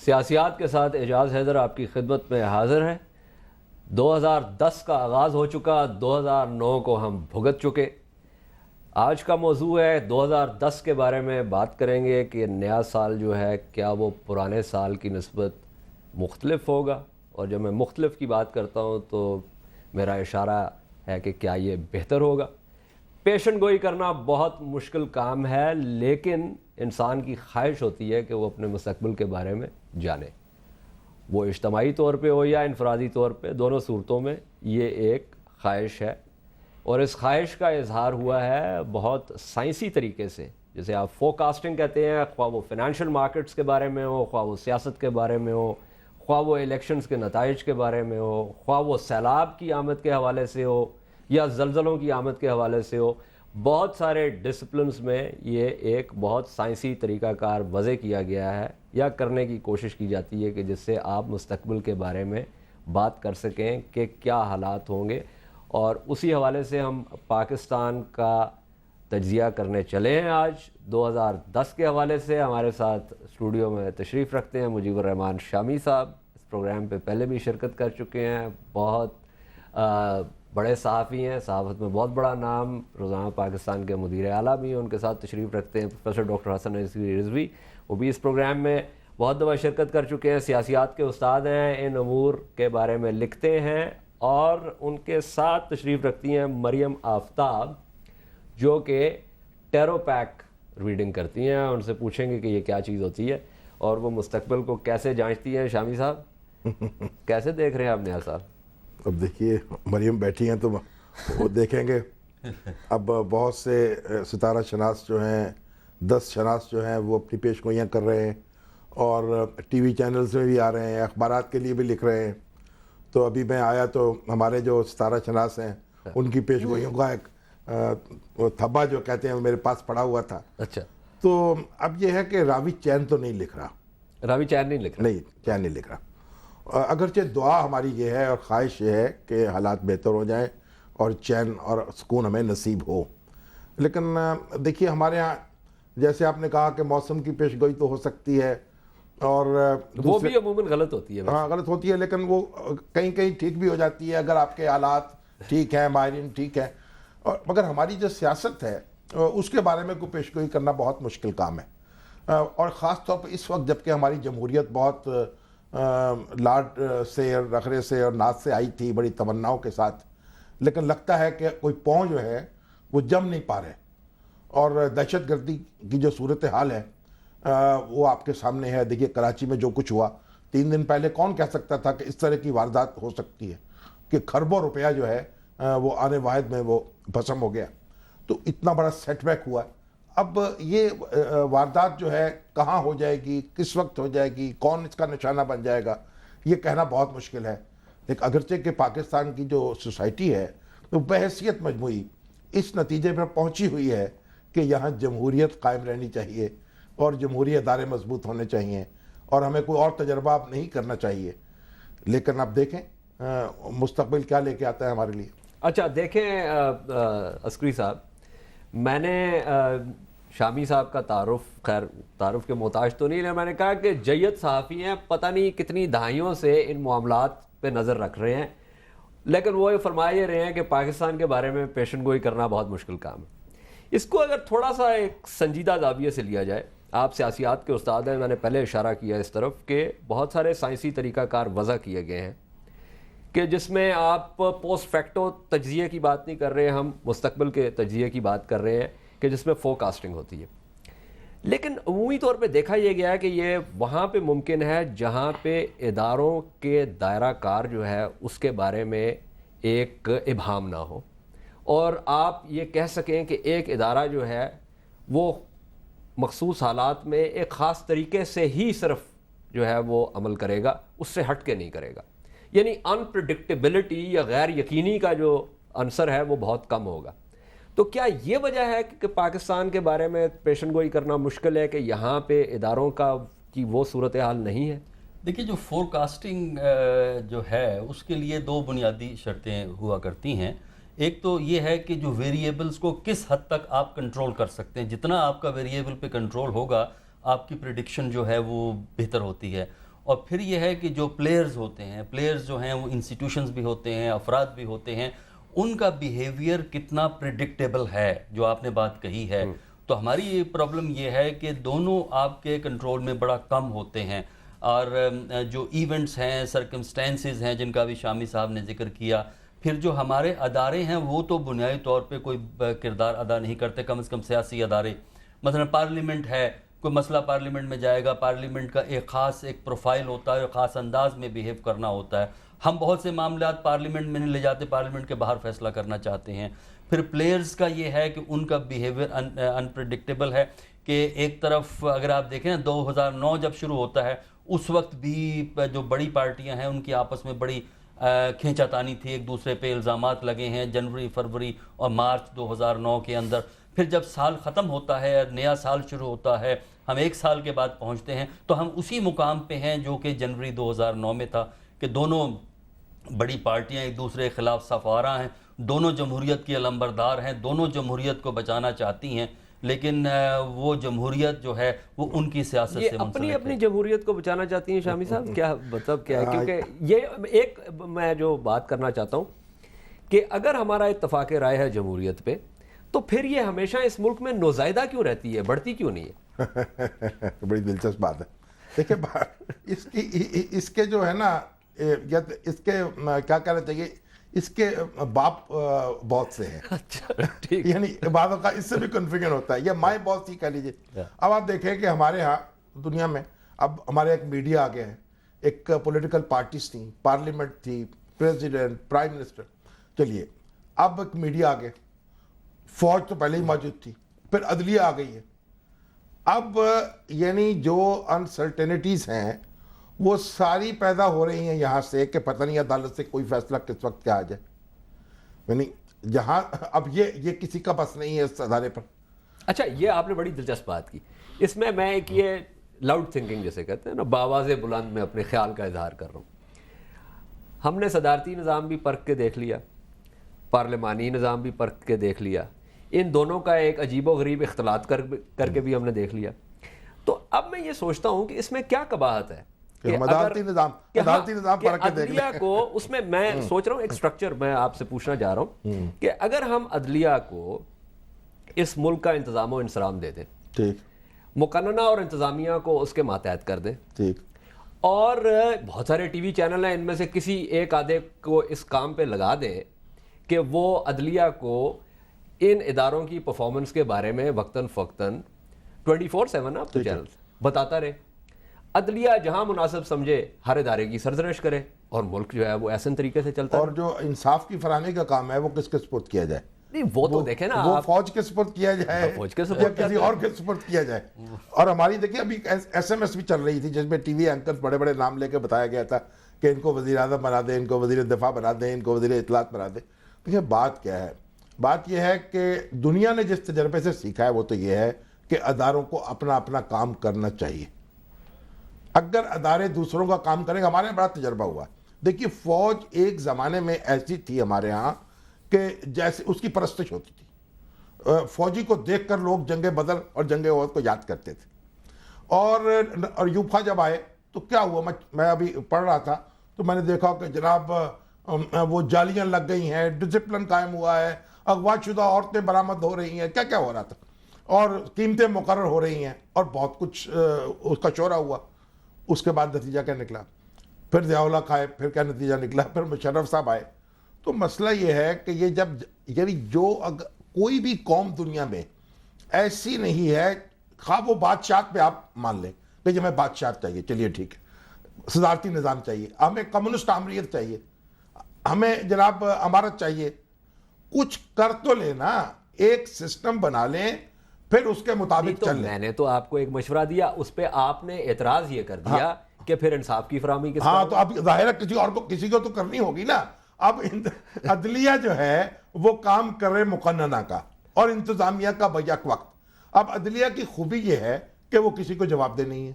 سیاسیات کے ساتھ اعجاز حیدر آپ کی خدمت میں حاضر ہے۔ 2010 کا آغاز ہو چکا، 2009 کو ہم بھگت چکے۔ آج کا موضوع ہے 2010 کے بارے میں بات کریں گے کہ نیا سال جو ہے کیا وہ پرانے سال کی نسبت مختلف ہوگا، اور جب میں مختلف کی بات کرتا ہوں تو میرا اشارہ ہے کہ کیا یہ بہتر ہوگا۔ پیشن گوئی کرنا بہت مشکل کام ہے، لیکن انسان کی خواہش ہوتی ہے کہ وہ اپنے مستقبل کے بارے میں جانے، وہ اجتماعی طور پہ ہو یا انفرادی طور پہ، دونوں صورتوں میں یہ ایک خواہش ہے، اور اس خواہش کا اظہار ہوا ہے بہت سائنسی طریقے سے، جسے آپ فورکاسٹنگ کہتے ہیں، خواہ وہ فنانشل مارکیٹس کے بارے میں ہو، خواہ وہ سیاست کے بارے میں ہو، خواہ وہ الیکشنز کے نتائج کے بارے میں ہو، خواہ وہ سیلاب کی آمد کے حوالے سے ہو یا زلزلوں کی آمد کے حوالے سے ہو۔ بہت سارے ڈسپلنز میں یہ ایک بہت سائنسی طریقہ کار وضع کیا گیا ہے یا کرنے کی کوشش کی جاتی ہے کہ جس سے آپ مستقبل کے بارے میں بات کر سکیں کہ کیا حالات ہوں گے، اور اسی حوالے سے ہم پاکستان کا تجزیہ کرنے چلے ہیں۔ آج 2010 کے حوالے سے ہمارے ساتھ اسٹوڈیو میں تشریف رکھتے ہیں مجیب الرحمان شامی صاحب۔ اس پروگرام پہ پہلے بھی شرکت کر چکے ہیں، بہت بڑے صحافی ہیں، صحافت میں بہت بڑا نام، روزانہ پاکستان کے مدیر اعلیٰ بھی ہیں۔ ان کے ساتھ تشریف رکھتے ہیں پروفیسر ڈاکٹر حسن عزیزی رضوی، وہ بھی اس پروگرام میں بہت دفعہ شرکت کر چکے ہیں، سیاسیات کے استاد ہیں، ان امور کے بارے میں لکھتے ہیں۔ اور ان کے ساتھ تشریف رکھتی ہیں مریم آفتاب، جو کہ ٹیرو پیک ریڈنگ کرتی ہیں۔ ان سے پوچھیں گے کہ یہ کیا چیز ہوتی ہے اور وہ مستقبل کو کیسے جانچتی ہیں۔ شامی صاحب کیسے دیکھ رہے ہیں آپ نیا سال؟ اب دیکھیے مریم بیٹھی ہیں تو وہ دیکھیں گے۔ اب بہت سے ستارہ شناس جو ہیں، 10 شناس جو ہیں، وہ اپنی پیش گوئیاں کر رہے ہیں، اور ٹی وی چینلز میں بھی آ رہے ہیں، اخبارات کے لیے بھی لکھ رہے ہیں۔ تو ابھی میں آیا تو ہمارے جو ستارہ شناس ہیں ان کی پیش گوئیوں کا ایک تھبا جو کہتے ہیں میرے پاس پڑا ہوا تھا۔ اچھا، تو اب یہ ہے کہ راوی چین تو نہیں لکھ رہا، راوی چین نہیں لکھ رہا؟ نہیں، چین نہیں لکھ رہا۔ اگرچہ دعا ہماری یہ ہے اور خواہش یہ ہے کہ حالات بہتر ہو جائیں اور چین اور سکون ہمیں نصیب ہو، لیکن دیکھیے ہمارے ہاں جیسے آپ نے کہا کہ موسم کی پیش گوئی تو ہو سکتی ہے، اور وہ بھی عموماً غلط ہوتی ہے۔ ہاں غلط ہوتی ہے، لیکن وہ کہیں کہیں ٹھیک بھی ہو جاتی ہے اگر آپ کے حالات ٹھیک ہیں، ماہرین ٹھیک ہیں۔ اور مگر ہماری جو سیاست ہے اس کے بارے میں کوئی پیش گوئی کرنا بہت مشکل کام ہے، اور خاص طور پہ اس وقت جب کہ ہماری جمہوریت بہت لاڈ سے، رخرے سے اور ناز سے آئی تھی، بڑی تمناؤں کے ساتھ، لیکن لگتا ہے کہ کوئی پاؤں جو ہے وہ جم نہیں پا رہے، اور دہشت گردی کی جو صورتحال ہے وہ آپ کے سامنے ہے۔ دیکھیے کراچی میں جو کچھ ہوا 3 دن پہلے، کون کہہ سکتا تھا کہ اس طرح کی واردات ہو سکتی ہے کہ کھربوں روپیہ جو ہے وہ آنے واحد میں وہ بھسم ہو گیا۔ تو اتنا بڑا سیٹ بیک ہوا ہے۔ اب یہ واردات جو ہے کہاں ہو جائے گی، کس وقت ہو جائے گی، کون اس کا نشانہ بن جائے گا، یہ کہنا بہت مشکل ہے۔ لیکن اگرچہ کہ پاکستان کی جو سوسائٹی ہے وہ بحیثیت مجموعی اس نتیجے پر پہنچی ہوئی ہے کہ یہاں جمہوریت قائم رہنی چاہیے اور جمہوری ادارے مضبوط ہونے چاہیے، اور ہمیں کوئی اور تجربہ اب نہیں کرنا چاہیے۔ لیکن اب دیکھیں مستقبل کیا لے کے آتا ہے ہمارے لیے۔ اچھا دیکھیں عسکری صاحب، میں نے شامی صاحب کا تعارف کے محتاج تو نہیں، میں نے کہا کہ جید صحافی ہیں، پتہ نہیں کتنی دہائیوں سے ان معاملات پہ نظر رکھ رہے ہیں، لیکن وہ یہ فرما یہ رہے ہیں کہ پاکستان کے بارے میں پیشن گوئی کرنا بہت مشکل کام ہے۔ اس کو اگر تھوڑا سا ایک سنجیدہ زاویے سے لیا جائے، آپ سیاسیات کے استاد ہیں، میں نے پہلے اشارہ کیا اس طرف کہ بہت سارے سائنسی طریقہ کار وضع کیے گئے ہیں کہ جس میں آپ پوسٹ فیکٹو تجزیے کی بات نہیں کر رہے ہیں، ہم مستقبل کے تجزیے کی بات کر رہے ہیں کہ جس میں فورکاسٹنگ ہوتی ہے۔ لیکن عمومی طور پہ دیکھا یہ گیا ہے کہ یہ وہاں پہ ممکن ہے جہاں پہ اداروں کے دائرہ کار جو ہے اس کے بارے میں ایک ابہام نہ ہو، اور آپ یہ کہہ سکیں کہ ایک ادارہ جو ہے وہ مخصوص حالات میں ایک خاص طریقے سے ہی صرف جو ہے وہ عمل کرے گا، اس سے ہٹ کے نہیں کرے گا، یعنی انپریڈکٹیبلٹی یا غیر یقینی کا جو عنصر ہے وہ بہت کم ہوگا۔ تو کیا یہ وجہ ہے کہ پاکستان کے بارے میں پیشن گوئی کرنا مشکل ہے کہ یہاں پہ اداروں کی وہ صورتحال نہیں ہے؟ دیکھیے جو فورکاسٹنگ جو ہے اس کے لیے 2 بنیادی شرطیں ہوا کرتی ہیں۔ ایک تو یہ ہے کہ جو ویریبلز کو کس حد تک آپ کنٹرول کر سکتے ہیں، جتنا آپ کا ویریبل پہ کنٹرول ہوگا آپ کی پریڈکشن جو ہے وہ بہتر ہوتی ہے۔ اور پھر یہ ہے کہ جو پلیئرز ہوتے ہیں، پلیئرز جو ہیں وہ انسٹیٹیوشنز بھی ہوتے ہیں، افراد بھی ہوتے ہیں، ان کا بیہیویئر کتنا پریڈکٹیبل ہے، جو آپ نے بات کہی ہے. تو ہماری پرابلم یہ ہے کہ دونوں آپ کے کنٹرول میں بڑا کم ہوتے ہیں، اور جو ایونٹس ہیں، سرکمسٹینسز ہیں جن کا بھی شامی صاحب نے ذکر کیا، پھر جو ہمارے ادارے ہیں وہ تو بنیادی طور پہ کوئی کردار ادا نہیں کرتے، کم از کم سیاسی ادارے. مثلا پارلیمنٹ ہے، کوئی مسئلہ پارلیمنٹ میں جائے گا، پارلیمنٹ کا ایک خاص ایک پروفائل ہوتا ہے، ایک خاص انداز میں بیہیو کرنا ہوتا ہے. ہم بہت سے معاملات پارلیمنٹ میں نہیں لے جاتے، پارلیمنٹ کے باہر فیصلہ کرنا چاہتے ہیں. پھر پلیئرز کا یہ ہے کہ ان کا بیہیویئر انپریڈکٹیبل ہے، کہ ایک طرف اگر آپ دیکھیں 2009 جب شروع ہوتا ہے اس وقت بھی جو بڑی پارٹیاں ہیں ان کی آپس میں بڑی کھینچا تانی تھی، ایک دوسرے پہ الزامات لگے ہیں جنوری، فروری اور مارچ 2009 کے اندر. پھر جب سال ختم ہوتا ہے، نیا سال شروع ہوتا ہے، ہم ایک سال کے بعد پہنچتے ہیں تو ہم اسی مقام پہ ہیں جو کہ جنوری 2009 میں تھا، کہ دونوں بڑی پارٹیاں ایک دوسرے کے خلاف صفارہ ہیں، دونوں جمہوریت کی علمبردار ہیں، دونوں جمہوریت کو بچانا چاہتی ہیں، لیکن وہ جمہوریت جو ہے وہ ان کی سیاست سے منسلک ہے. اپنی اپنی جمہوریت کو بچانا چاہتی ہیں شامی صاحب، کیا مطلب کیا ہے؟ کیونکہ یہ ایک میں جو بات کرنا چاہتا ہوں کہ اگر ہمارا اتفاق رائے ہے جمہوریت پہ، تو پھر یہ ہمیشہ اس ملک میں نوزائیدہ کیوں رہتی ہے، بڑھتی کیوں نہیں ہے؟ بڑی دلچسپ بات ہے. دیکھیں اس کے جو ہے نا، اس کے کیا کہنا چاہیے، اس کے باپ بہت سے ہیں، یعنی بعضوں کا اس سے بھی کنفیوژن ہوتا ہے، یہ مائیں بہت سی کہہ لیجیے. اب آپ دیکھیں کہ ہمارے ہاں دنیا میں اب ہمارے ایک میڈیا آ گیا ہے، ایک پولیٹیکل پارٹیز تھیں، پارلیمنٹ تھی، پریزیڈنٹ، پرائم منسٹر. چلیے اب ایک میڈیا آ گیا، فوج تو پہلے ہی موجود تھی، پھر عدلیہ آ گئی ہے. اب یعنی جو انسرٹینٹیز ہیں وہ ساری پیدا ہو رہی ہیں یہاں سے کہ پتہ نہیں عدالت سے کوئی فیصلہ کس وقت کیا آ جائے. یعنی جہاں اب یہ کسی کا بس نہیں ہے اس ادارے پر. اچھا، یہ آپ نے بڑی دلچسپ بات کی. اس میں ایک یہ لاؤڈ تھنکنگ جیسے کہتے ہیں نا، بآواز بلند میں اپنے خیال کا اظہار کر رہا ہوں. ہم نے صدارتی نظام بھی پرکھ کے دیکھ لیا، پارلیمانی نظام بھی پرکھ کے دیکھ لیا، ان دونوں کا ایک عجیب و غریب اختلاط کر کے بھی ہم نے دیکھ لیا. تو اب میں یہ سوچتا ہوں کہ اس میں کیا قباحت ہے کہ عدالتی نظام پر کے دیکھ عدلیہ کو اس میں سوچ رہا ہوں ایک سٹرکچر میں آپ سے پوچھنا چاہ رہا ہوں کہ اگر ہم عدلیہ کو اس ملک کا انتظام و انصرام دے دیں، ٹھیک، مقننہ اور انتظامیہ کو اس کے ماتحت کر دیں، ٹھیک، اور بہت سارے ٹی وی چینل ہیں، ان میں سے کسی ایک آدھے کو اس کام پہ لگا دیں کہ وہ عدلیہ کو ان اداروں کی پرفارمنس کے بارے میں وقتاً فوقتاً 24/7 آپ تو چینل بتاتا رہے، عدلیہ جہاں مناسب سمجھے ہر ادارے کی سرزنش کرے، اور ملک جو ہے وہ ایسے طریقے سے چلتا ہے. اور جو انصاف کی فراہمی کا کام ہے وہ کس کے سپرد کیا جائے؟ نہیں، وہ تو دیکھیں نا، وہ فوج کے سپرد کیا جائے یا کسی اور کے سپرد کیا جائے. اور ہماری دیکھیں ابھی SMS بھی چل رہی تھی جس میں ٹی وی اینکرز بڑے بڑے نام لے کے بتایا گیا تھا کہ ان کو وزیر اعظم بنا دیں، ان کو وزیر دفاع بنا دیں، ان کو وزیر اطلاعات بنا دیں. دیکھیں بات کیا ہے، بات یہ ہے کہ دنیا نے جس تجربے سے سیکھا ہے وہ تو یہ ہے کہ اداروں کو اپنا اپنا کام کرنا چاہیے. اگر ادارے دوسروں کا کام کریں گے، ہمارے یہاں بڑا تجربہ ہوا. دیکھیے فوج ایک زمانے میں ایسی تھی ہمارے ہاں کہ جیسے اس کی پرستش ہوتی تھی، فوجی کو دیکھ کر لوگ جنگ بدر اور جنگ احد کو یاد کرتے تھے. اور یوفا جب آئے تو کیا ہوا، میں ابھی پڑھ رہا تھا تو میں نے دیکھا کہ جناب وہ جالیاں لگ گئی ہیں، ڈسپلن قائم ہوا ہے، اغوا شدہ عورتیں برآمد ہو رہی ہیں، کیا کیا ہو رہا تھا، اور قیمتیں مقرر ہو رہی ہیں، اور بہت کچھ اس کا شورا ہوا. اس کے بعد نتیجہ کیا نکلا، پھر ضیاء اللہ کھائے، پھر کیا نتیجہ نکلا، پھر مشرف صاحب آئے. تو مسئلہ یہ ہے کہ یہ جب یعنی جو کوئی بھی قوم دنیا میں ایسی نہیں ہے، خواہ وہ بادشاہت پہ آپ مان لیں کہ جب ہمیں بادشاہت چاہیے، چلیے ٹھیک ہے، صدارتی نظام چاہیے، ہمیں کمیونسٹ آمریت چاہیے، ہمیں جناب امارت چاہیے، کچھ کر تو لینا، ایک سسٹم بنا لیں، پھر اس کے مطابق چل لیں. میں نے تو آپ کو ایک مشورہ دیا، اس پہ آپ نے اعتراض یہ کر دیا کہ پھر انصاف کی فراہمی کس ہاں، تو اب ظاہر ہے کسی کو تو کرنی ہوگی نا. اب عدلیہ جو ہے وہ کام کر رہے مقننہ کا اور انتظامیہ کا بیک وقت. اب عدلیہ کی خوبی یہ ہے کہ وہ کسی کو جواب دہ نہیں ہے.